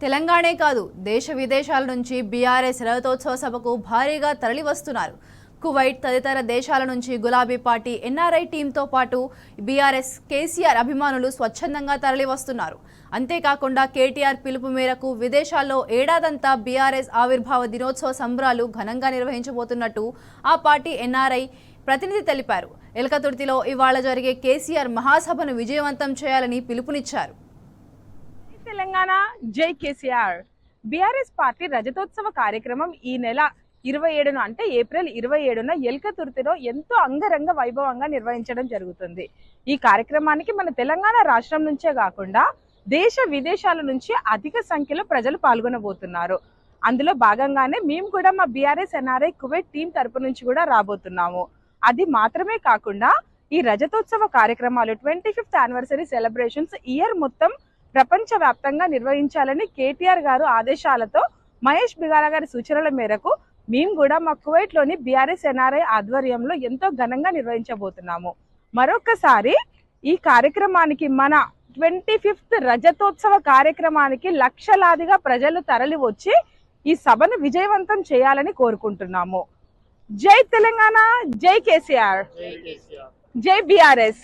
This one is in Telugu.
తెలంగాణే కాదు దేశ విదేశాల నుంచి బీఆర్ఎస్ రజతోత్సవ సభకు భారీగా తరలివస్తున్నారు. కువైట్ తదితర దేశాల నుంచి గులాబీ పార్టీ ఎన్ఆర్ఐ టీంతో పాటు బీఆర్ఎస్ కేసీఆర్ అభిమానులు స్వచ్ఛందంగా తరలివస్తున్నారు. అంతేకాకుండా కేటీఆర్ పిలుపు మేరకు విదేశాల్లో ఏడాదంతా బీఆర్ఎస్ ఆవిర్భావ దినోత్సవ సంబరాలు ఘనంగా నిర్వహించబోతున్నట్టు ఆ పార్టీ ఎన్ఆర్ఐ ప్రతినిధి తెలిపారు. ఎలకతుర్తిలో ఇవాళ జరిగే కేసీఆర్ మహాసభను విజయవంతం చేయాలని పిలుపునిచ్చారు. తెలంగాణ జై కేసీఆర్. బీఆర్ఎస్ పార్టీ రజతోత్సవ కార్యక్రమం ఈ నెల 27న అంటే ఏప్రిల్ 27న ఎల్కతుర్తిలో ఎంతో అంగరంగ వైభవంగా నిర్వహించడం జరుగుతుంది. ఈ కార్యక్రమానికి మన తెలంగాణ రాష్ట్రం నుంచే కాకుండా దేశ విదేశాల నుంచి అధిక సంఖ్యలో ప్రజలు పాల్గొనబోతున్నారు. అందులో భాగంగానే మేము కూడా మా బీఆర్ఎస్ ఎన్ఆర్ఐ కువైట్ టీం తరపు నుంచి కూడా రాబోతున్నాము. అది మాత్రమే కాకుండా ఈ రజతోత్సవ కార్యక్రమాలు 25th యానివర్సరీ సెలబ్రేషన్స్ ఇయర్ మొత్తం ప్రపంచవ్యాప్తంగా నిర్వహించాలని కేటీఆర్ గారు ఆదేశాలతో మహేష్ బిగాల గారి సూచనల మేరకు మేము కూడా మా కువైట్లోని బీఆర్ఎస్ ఎన్ఆర్ఐ ఆధ్వర్యంలో ఎంతో ఘనంగా నిర్వహించబోతున్నాము. మరొకసారి ఈ కార్యక్రమానికి మన 25th రజతోత్సవ కార్యక్రమానికి లక్షలాదిగా ప్రజలు తరలి వచ్చి ఈ సభను విజయవంతం చేయాలని కోరుకుంటున్నాము. జై తెలంగాణ, జై కేసీఆర్, జై బీఆర్ఎస్.